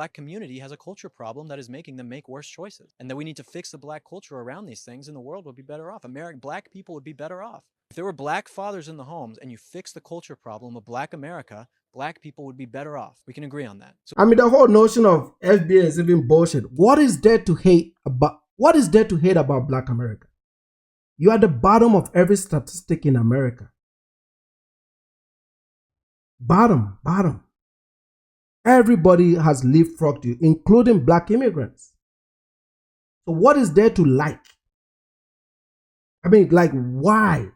black community has a culture problem that is making them make worse choices, and that we need to fix the black culture around these things, and the world would be better off. Black people would be better off. If there were black fathers in the homes and you fix the culture problem of black America, black people would be better off. We can agree on that. So, I mean, the whole notion of FBA is even bullshit. What is there to hate about black America? You are at the bottom of every statistic in America. Bottom. Everybody has leapfrogged you, including black immigrants. So what is there to like? I mean, like, why?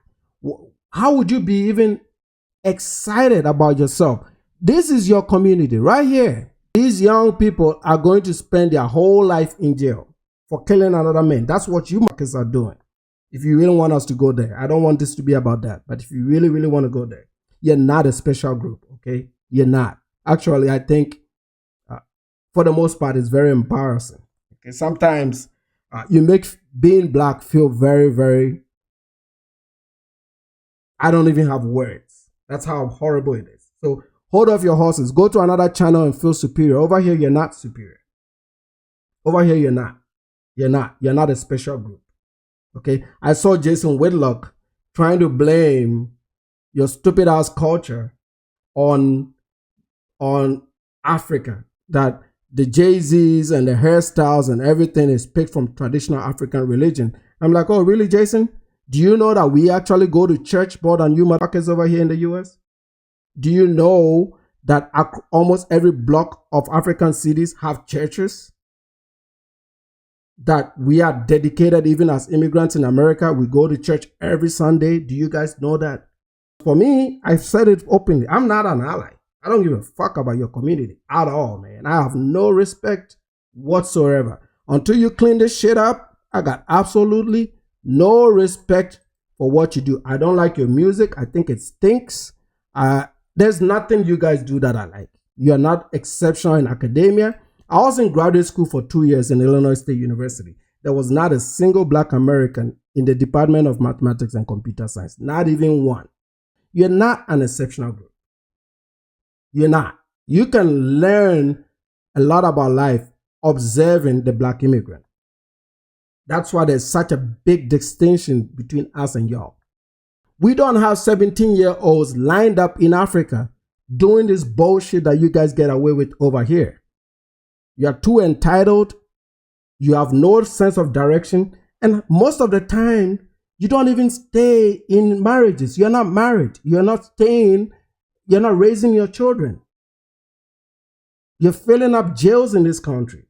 How would you be even excited about yourself? This is your community right here. These young people are going to spend their whole life in jail for killing another man. That's what you markets are doing. If you really want us to go there, I don't want this to be about that. But if you really, really want to go there, you're not a special group, okay? You're not. Actually, I think for the most part, it's very embarrassing. Okay, sometimes you make being black feel very, very, I don't even have words. That's how horrible it is. So hold off your horses. Go to another channel and feel superior. Over here, you're not superior. Over here, you're not. You're not a special group. Okay? I saw Jason Whitlock trying to blame your stupid ass culture on Africa, that the Jay-Z's and the hairstyles and everything is picked from traditional African religion. I'm like, oh, really, Jason? Do you know that we actually go to church more than you motherfuckers over here in the US? Do you know that almost every block of African cities have churches? That we are dedicated, even as immigrants in America, we go to church every Sunday. Do you guys know that? For me, I've said it openly. I'm not an ally. I don't give a fuck about your community at all, man. I have no respect whatsoever. Until you clean this shit up, I got absolutely no respect for what you do. I don't like your music. I think it stinks. There's nothing you guys do that I like. You're not exceptional in academia. I was in graduate school for 2 years in Illinois State University. There was not a single black American in the Department of Mathematics and Computer Science. Not even one. You're not an exceptional group. You're not. You can learn a lot about life observing the black immigrant. That's why there's such a big distinction between us and y'all. We don't have 17-year-olds lined up in Africa doing this bullshit that you guys get away with over here. You're too entitled. You have no sense of direction. And most of the time, you don't even stay in marriages. You're not married. You're not staying. You're not raising your children. You're filling up jails in this country.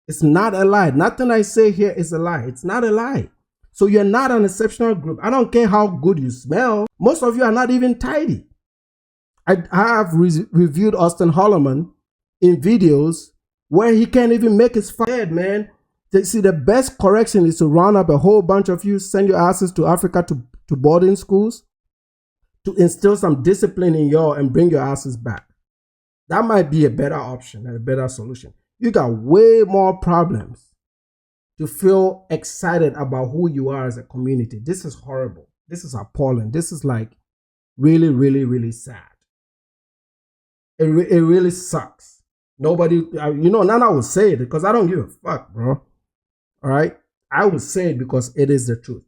It's not a lie. Nothing I say here is a lie. It's not a lie. So you're not an exceptional group. I don't care how good you smell. Most of you are not even tidy. I have reviewed Austin Holloman in videos where he can't even make his head, man. See, the best correction is to round up a whole bunch of you, send your asses to Africa to boarding schools, to instill some discipline in y'all and bring your asses back. That might be a better option and a better solution. You got way more problems to feel excited about who you are as a community. This is horrible. This is appalling. This is like really, really, really sad. It really sucks. Nobody, Nana will say it because I don't give a fuck, bro. All right? I will say it because it is the truth.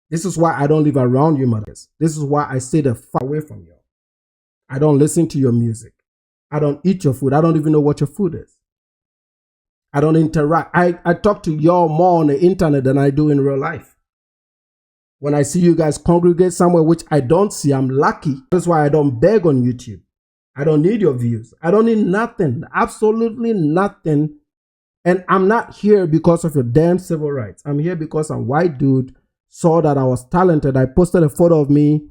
This is why I don't live around you, mothers. This is why I stay the fuck away from you. I don't listen to your music. I don't eat your food. I don't even know what your food is. I don't interact. I talk to y'all more on the internet than I do in real life. When I see you guys congregate somewhere, which I don't see, I'm lucky. That's why I don't beg on YouTube. I don't need your views. I don't need nothing. Absolutely nothing. And I'm not here because of your damn civil rights. I'm here because a white dude saw that I was talented. I posted a photo of me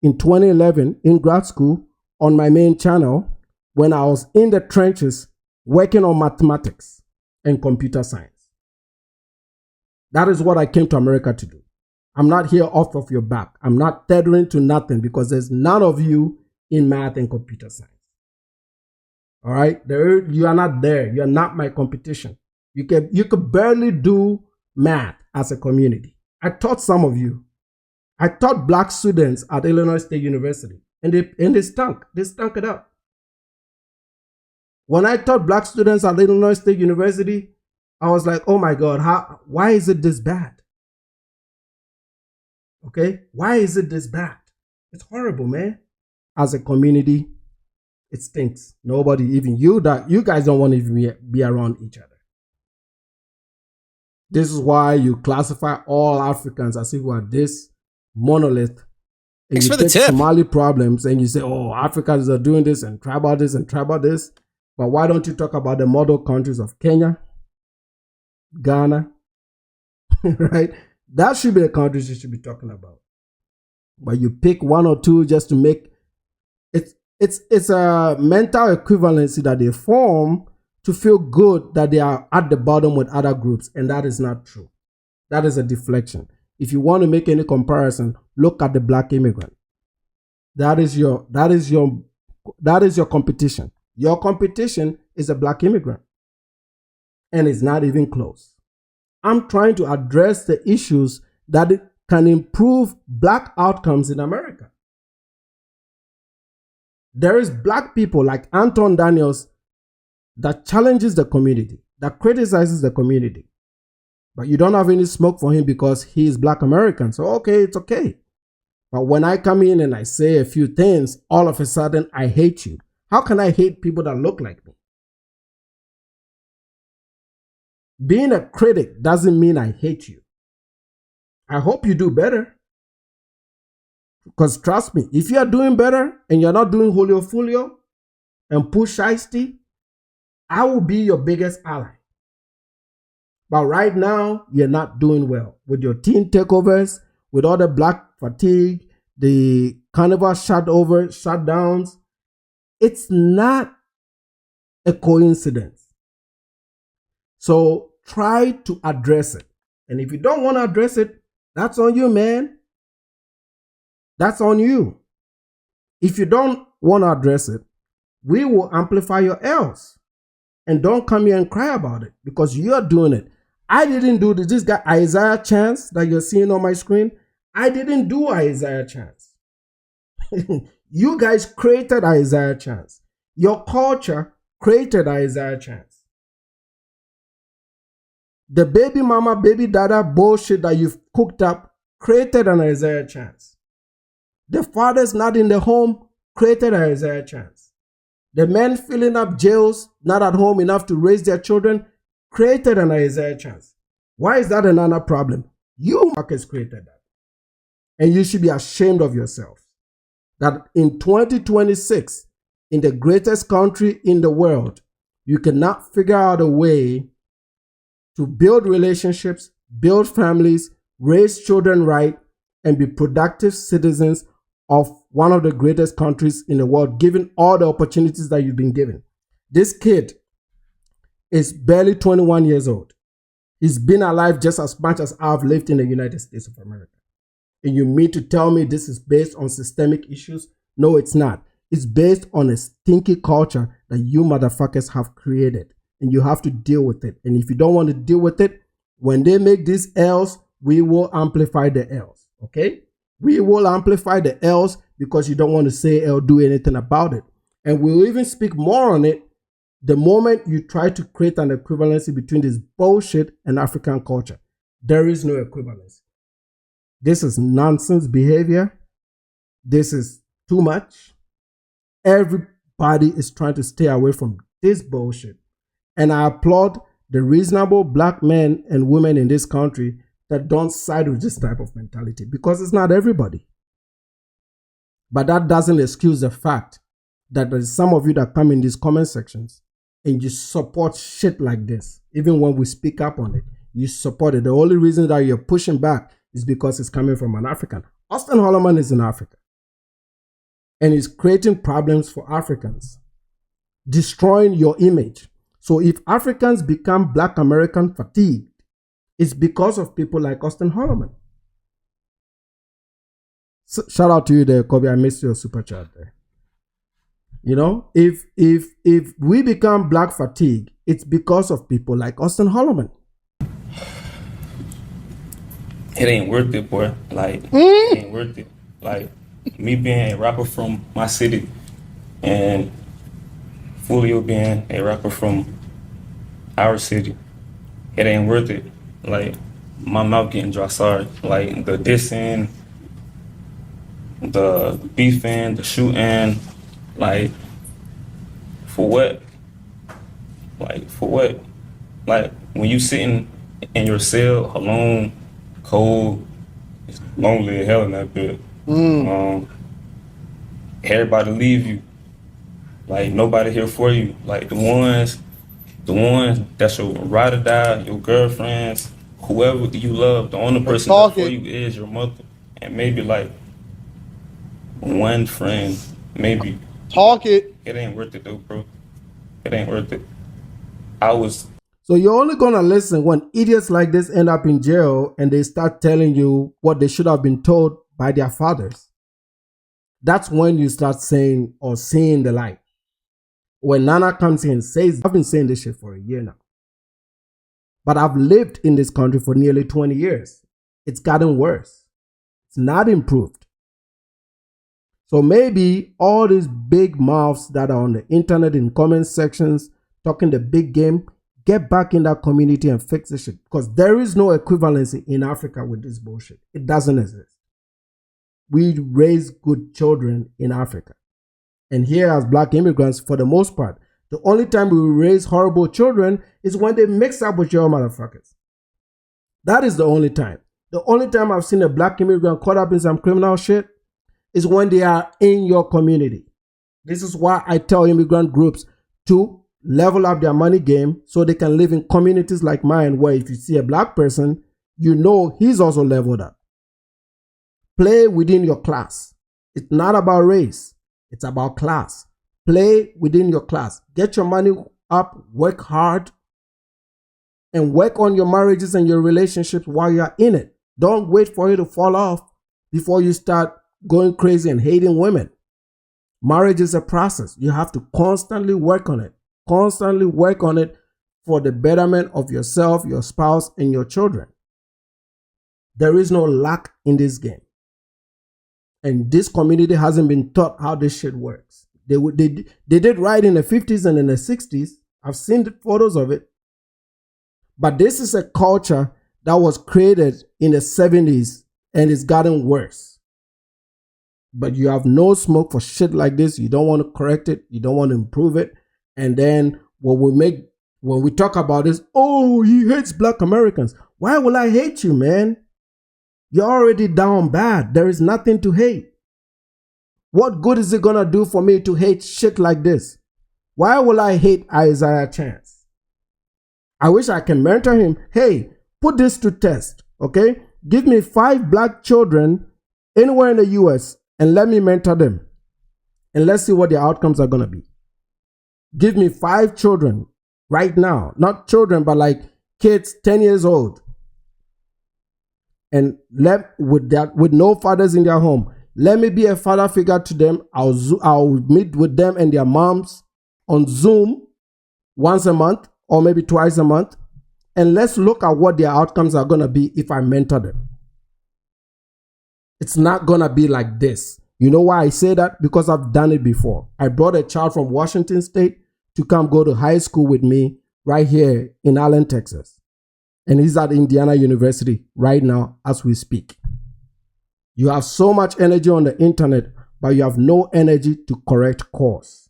in 2011 in grad school on my main channel when I was in the trenches working on mathematics and computer science. That is what I came to America to do. I'm not here off of your back. I'm not tethering to nothing because there's none of you in math and computer science. All right? You are not there. You are not my competition. You could barely do math as a community. I taught some of you. I taught black students at Illinois State University, and they stunk. They stunk it up. When I taught black students at Illinois State University, I was like, oh my God, why is it this bad? Okay? Why is it this bad? It's horrible, man. As a community, it stinks. Nobody, even you guys don't want to even be around each other. This is why you classify all Africans as if we are this monolith. And Thanks you for the take tip. Somali problems and you say, oh, Africans are doing this and tribal this and tribal this. But why don't you talk about the model countries of Kenya, Ghana, right? That should be the countries you should be talking about. But you pick one or two just to make it's a mental equivalency that they form to feel good that they are at the bottom with other groups, and that is not true. That is a deflection. If you want to make any comparison, look at the black immigrant. That is your competition. Your competition is a black immigrant, and it's not even close. I'm trying to address the issues that can improve black outcomes in America. There is black people like Anton Daniels that challenges the community, that criticizes the community. But you don't have any smoke for him because he is black American. So, okay, it's okay. But when I come in and I say a few things, all of a sudden I hate you. How can I hate people that look like me? Being a critic doesn't mean I hate you. I hope you do better. Because trust me, if you are doing better and you're not doing Julio Fulio and push shiesty, I will be your biggest ally. But right now, you're not doing well. With your teen takeovers, with all the black fatigue, the carnival shutdowns, it's not a coincidence. So try to address it. And if you don't want to address it, that's on you, man. That's on you. If you don't want to address it, we will amplify your L's. And don't come here and cry about it because you're doing it. I didn't do this. This guy, Isaiah Chance, that you're seeing on my screen, I didn't do Isaiah Chance. You guys created Isaiah Chance. Your culture created Isaiah Chance. The baby mama, baby dada bullshit that you've cooked up created an Isaiah Chance. The fathers not in the home created an Isaiah Chance. The men filling up jails, not at home enough to raise their children, created an Isaiah Chance. Why is that another problem? You Marcus created that. And you should be ashamed of yourself. That in 2026, in the greatest country in the world, you cannot figure out a way to build relationships, build families, raise children right, and be productive citizens of one of the greatest countries in the world, given all the opportunities that you've been given. This kid is barely 21 years old. He's been alive just as much as I've lived in the United States of America. And you mean to tell me this is based on systemic issues? No, it's not. It's based on a stinky culture that you motherfuckers have created. And you have to deal with it. And if you don't want to deal with it, when they make these L's, we will amplify the L's. Okay? We will amplify the L's because you don't want to say or do anything about it. And we'll even speak more on it the moment you try to create an equivalency between this bullshit and African culture. There is no equivalency. This is nonsense behavior. This is too much. Everybody is trying to stay away from this bullshit. And I applaud the reasonable black men and women in this country that don't side with this type of mentality because it's not everybody. But that doesn't excuse the fact that there's some of you that come in these comment sections and you support shit like this. Even when we speak up on it, you support it. The only reason that you're pushing back is because it's coming from an African. Austin Holloman is in Africa. And he's creating problems for Africans, destroying your image. So if Africans become Black American fatigued, it's because of people like Austin Holloman. So, shout out to you there, Kobe. I missed your super chat there. You know, if we become Black fatigue, it's because of people like Austin Holloman. It ain't worth it, boy. Like, it ain't worth it. Like, me being a rapper from my city and Fulio being a rapper from our city, it ain't worth it. Like, my mouth getting dry, sorry. Like, the dissing, the beefing, the shooting, like, for what? Like, for what? Like, when you sitting in your cell alone, cold, it's lonely as hell in that bed. Everybody leave you. Like, nobody here for you. Like, the ones that's your ride or die, your girlfriends, whoever you love, the only person there for you is your mother. And maybe like one friend, maybe. Talk it. It ain't worth it though, bro. It ain't worth it. So you're only gonna listen when idiots like this end up in jail and they start telling you what they should have been told by their fathers. That's when you start saying or seeing the light. When Nana comes in and says, I've been saying this shit for a year now, but I've lived in this country for nearly 20 years. It's gotten worse. It's not improved. So maybe all these big mouths that are on the internet in comment sections talking the big game, get back in that community and fix this shit. Because there is no equivalency in Africa with this bullshit. It doesn't exist. We raise good children in Africa. And here as black immigrants, for the most part, the only time we raise horrible children is when they mix up with your motherfuckers. That is the only time. The only time I've seen a black immigrant caught up in some criminal shit is when they are in your community. This is why I tell immigrant groups to level up their money game so they can live in communities like mine, where if you see a black person, you know he's also leveled up. Play within your class. It's not about race. It's about class. Play within your class. Get your money up, work hard, and work on your marriages and your relationships while you're in it. Don't wait for it to fall off before you start going crazy and hating women. Marriage is a process. You have to constantly work on it. Constantly work on it for the betterment of yourself, your spouse, and your children. There is no luck in this game. And this community hasn't been taught how this shit works. They did right in the 50s and in the 60s. I've seen the photos of it. But this is a culture that was created in the 70s and it's gotten worse. But you have no smoke for shit like this. You don't want to correct it. You don't want to improve it. And then when we talk about this, oh, he hates black Americans. Why will I hate you, man? You're already down bad. There is nothing to hate. What good is it going to do for me to hate shit like this? Why will I hate Isaiah Chance? I wish I can mentor him. Hey, put this to test, okay? Give me 5 black children anywhere in the US and let me mentor them. And let's see what the outcomes are going to be. Give me 5 children right now. Not children, but like kids 10 years old. And with no fathers in their home, let me be a father figure to them. I'll meet with them and their moms on Zoom once a month or maybe twice a month. And let's look at what their outcomes are going to be if I mentor them. It's not going to be like this. You know why I say that? Because I've done it before. I brought a child from Washington State to come go to high school with me right here in Allen, Texas. And he's at Indiana University right now as we speak. You have so much energy on the internet, but you have no energy to correct course.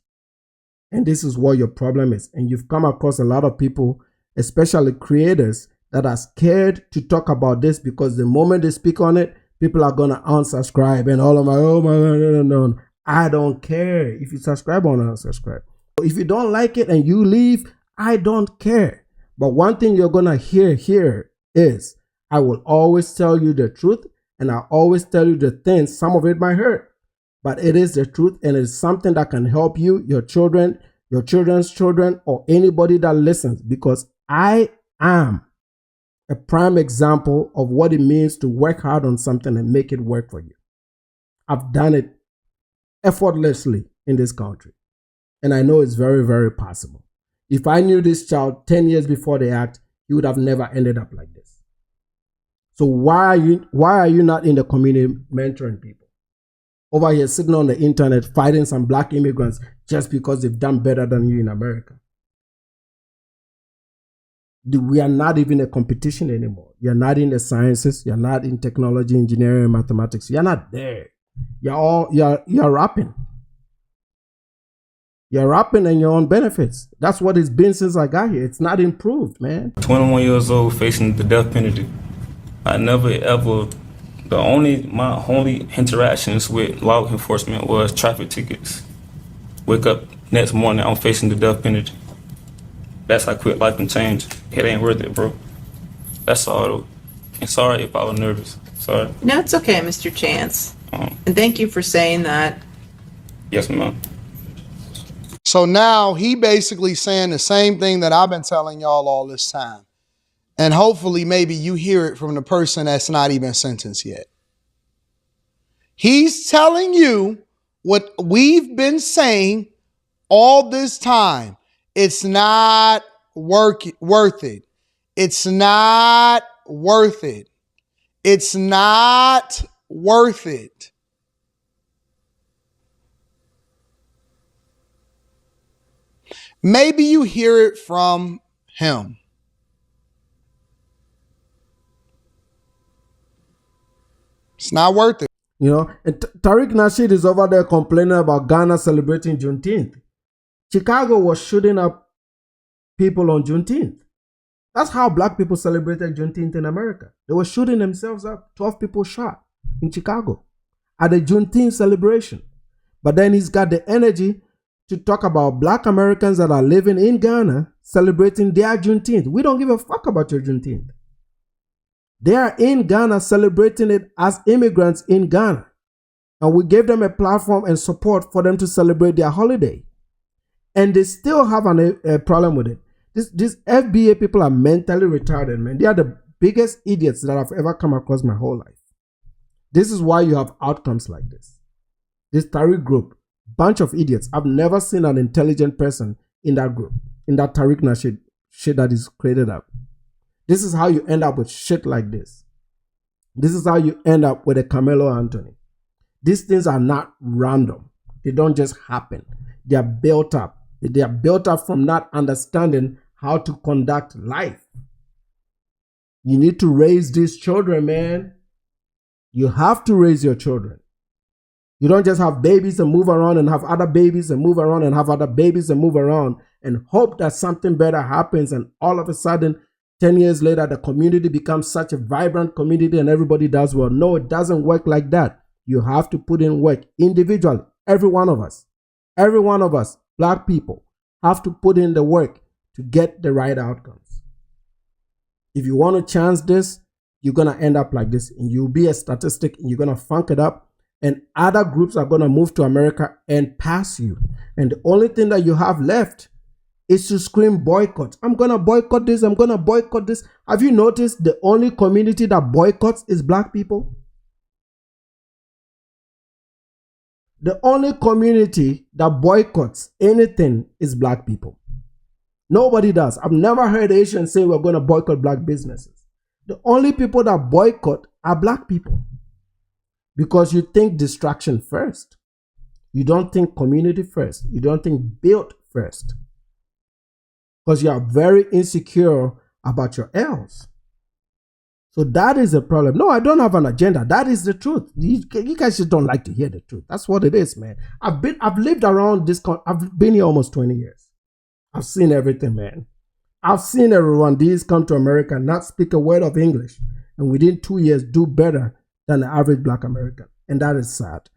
And this is what your problem is. And you've come across a lot of people, especially creators, that are scared to talk about this because the moment they speak on it, people are going to unsubscribe and all of my, oh my God, no. I don't care if you subscribe or not subscribe. If you don't like it and you leave, I don't care. But one thing you're going to hear here is I will always tell you the truth and I always tell you the things. Some of it might hurt, but it is the truth and it's something that can help you, your children, your children's children, or anybody that listens, because I am a prime example of what it means to work hard on something and make it work for you. I've done it effortlessly in this country. And I know it's very, very possible. If I knew this child 10 years before the act, he would have never ended up like this. So why are you not in the community mentoring people? over here sitting on the internet fighting some black immigrants just because they've done better than you in America. We are not even a competition anymore. You're not in the sciences. You're not in technology, engineering, and mathematics. You're not there. You're rapping. You're rapping and your own benefits. That's what it's been since I got here. It's not improved, man. 21 years old, facing the death penalty. I never ever. My only interactions with law enforcement was traffic tickets. Wake up next morning, I'm facing the death penalty. That's how quick life can change. It ain't worth it, bro. That's all, though. And sorry if I was nervous. Sorry. No, it's okay, Mr. Chance. And thank you for saying that. Yes, ma'am. So now he basically saying the same thing that I've been telling y'all all this time. And hopefully maybe you hear it from the person that's not even sentenced yet. He's telling you what we've been saying all this time. It's not worth it. It's not worth it. It's not worth it. Maybe you hear it from him. It's not worth it. You know, and Tariq Nasheed is over there complaining about Ghana celebrating Juneteenth. Chicago was shooting up people on Juneteenth. That's how black people celebrated Juneteenth in America. They were shooting themselves up. 12 people shot in Chicago at the Juneteenth celebration. But then he's got the energy to talk about black Americans that are living in Ghana celebrating their Juneteenth. We don't give a fuck about your Juneteenth. They are in Ghana celebrating it as immigrants in Ghana. And we gave them a platform and support for them to celebrate their holiday. And they still have a problem with it. These FBA people are mentally retarded, man. They are the biggest idiots that I've ever come across my whole life. This is why you have outcomes like this. This Tariq group, bunch of idiots. I've never seen an intelligent person in that group, in that Tariq Nasheed shit that is created up. This is how you end up with shit like this. This is how you end up with a Carmelo Anthony. These things are not random. They don't just happen. They are built up. They are built up from not understanding how to conduct life. You need to raise these children, man. You have to raise your children. You don't just have babies and move around and have other babies and move around and have other babies and move around and hope that something better happens, and all of a sudden 10 years later, the community becomes such a vibrant community and everybody does well. No, it doesn't work like that. You have to put in work individually. Every one of us, black people, have to put in the work to get the right outcomes. If you want to chance this, you're going to end up like this. And you'll be a statistic and you're going to funk it up. And other groups are going to move to America and pass you. And the only thing that you have left is to scream boycott. I'm going to boycott this. I'm going to boycott this. Have you noticed the only community that boycotts is black people? The only community that boycotts anything is black people. Nobody does. I've never heard Asians say we're going to boycott black businesses. The only people that boycott are black people. Because you think distraction first. You don't think community first. You don't think build first. Because you are very insecure about your L's. So that is a problem. No, I don't have an agenda. That is the truth. You guys just don't like to hear the truth. That's what it is, man. I've lived around this. I've been here almost 20 years. I've seen everything, man. I've seen a Rwandese come to America and not speak a word of English, and within 2 years do better than the average black American. And that is sad.